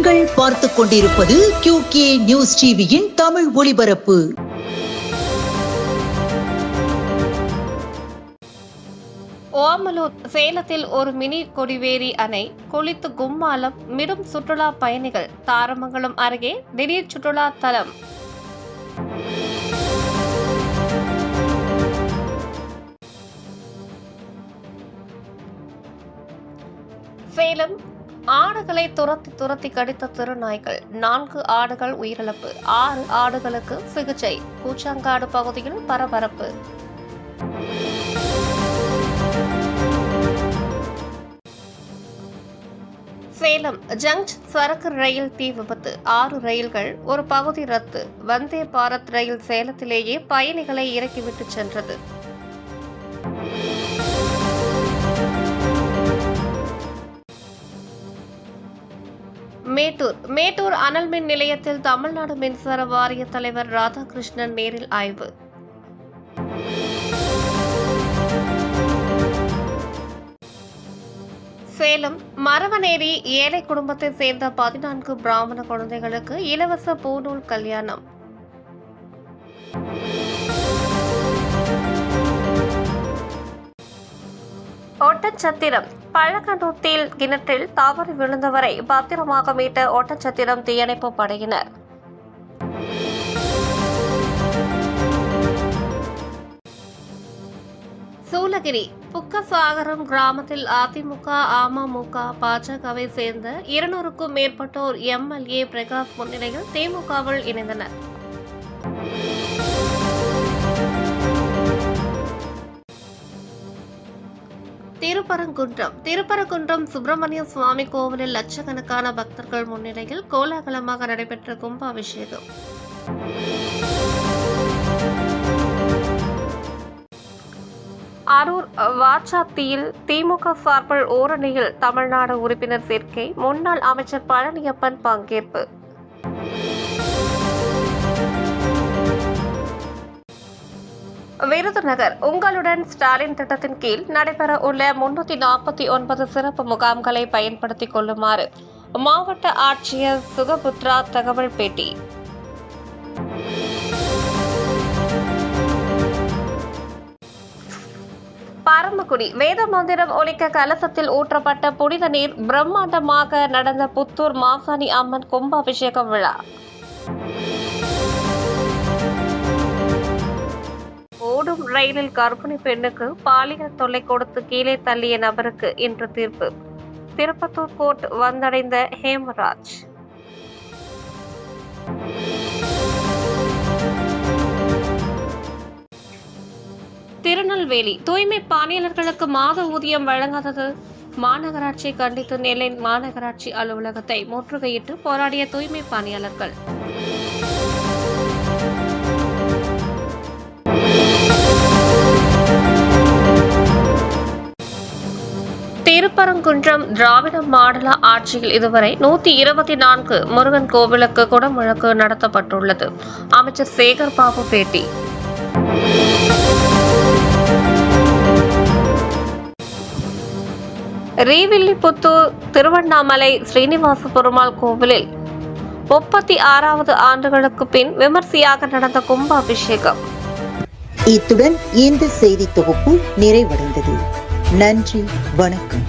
நீங்கள் பார்த்துக் கொண்டிருப்பது QK நியூஸ் டிவியின் தமிழ் ஒளிபரப்பு. ஓமலூர் சேலத்தில் ஒரு மினி கொடிவேரி அணை குளித்து கும்மாலம் மிடும் சுற்றுலா பயணிகள். தாரமங்கலம் அருகே திடீர் சுற்றுலா தலம். சேலம் ஆடுகளை துரத்தி கடித்த திருநாய்கள். 4 ஆடுகள் உயிரிழப்பு, 6 ஆடுகளுக்கு சிகிச்சை. கூச்சாங்காடு பகுதியில் பரபரப்பு. சேலம் ஜங்ஷன் சரக்கு ரயில் தீ விபத்து, 6 ரயில்கள் ஒரு பகுதி ரத்து. வந்தே பாரத் ரயில் சேலத்திலேயே பயணிகளை இறக்கிவிட்டு சென்றது. மேட்டூர் அனல் மின் நிலையத்தில் தமிழ்நாடு மின்சார வாரிய தலைவர் ராதாகிருஷ்ணன் நேரில் ஆய்வு. சேலம் மரவனேரி ஏழை குடும்பத்தை சேர்ந்த 14 பிராமண குழந்தைகளுக்கு இலவச பூநூல் கல்யாணம். ஒட்டச்சத்திரம் பழக்கண்டூத்தில் கிணற்றில் தவறி விழுந்தவரை பத்திரமாக மீட்ட ஒட்டச்சத்திரம் தீயணைப்பு படையினர். சூலகிரி புக்கசாகரம் கிராமத்தில் அதிமுக, அமமுக, பாஜகவை சேர்ந்த 200க்கும் மேற்பட்டோர் MLA பிரகாஷ் முன்னிலையில் திமுகவில் இணைந்தனர். திருப்பரங்குன்றம் சுப்பிரமணிய சுவாமி கோவிலில் லட்சக்கணக்கான பக்தர்கள் முன்னிலையில் கோலாகலமாக நடைபெற்ற கும்பாபிஷேகம். அரூர் வாச்சாத்தியில் திமுக சார்பில் ஓரணியில் தமிழ்நாடு உறுப்பினர் சேர்க்கை. முன்னாள் அமைச்சர் பழனியப்பன் பங்கேற்பு. விருதுநகர் உங்களுடன் ஸ்டாலின் திட்டத்தின் கீழ் நடைபெற உள்ள 349 சிறப்பு முகாம்களை பயன்படுத்திக் கொள்ளுமாறு மாவட்ட ஆட்சியர் சுகபுத்ரா தகவல் பேட்டி. பரமக்குடி வேத மந்திரம் ஒலிக்க கலசத்தில் ஊற்றப்பட்ட புனித நீர். பிரம்மாண்டமாக நடந்த புத்தூர் மாசாணி அம்மன் கும்பாபிஷேக விழா. ஓடும் ரயிலில் கர்ப்பிணி பெண்ணுக்கு பாலியல் தொல்லை கொடுத்து கீழே தள்ளிய நபருக்கு இன்று தீர்ப்பு. திருப்பத்தூர் கோர்ட் வந்தடைந்த ஹேமராஜ். திருநெல்வேலி தூய்மை பணியாளர்களுக்கு மாத ஊதியம் வழங்காதது மாநகராட்சி கண்டித்து நெல்லை மாநகராட்சி அலுவலகத்தை முற்றுகையிட்டு போராடிய தூய்மை பணியாளர்கள். திருப்பரங்குன்றம் திராவிட மாடல ஆட்சியில் இதுவரை 124 முருகன் கோவிலுக்கு குடமுழக்கு நடத்தப்பட்டுள்ளது. அமைச்சர் சேகர் பாபு பேட்டி. ரீவில்லிபுத்தூர் திருவண்ணாமலை ஸ்ரீனிவாச பெருமாள் கோவிலில் 36வது ஆண்டுகளுக்கு பின் விமர்சையாக நடந்த கும்பாபிஷேகம். இத்துடன் இந்த செய்தி தொகுப்பு நிறைவடைந்தது. நன்றி, வணக்கம்.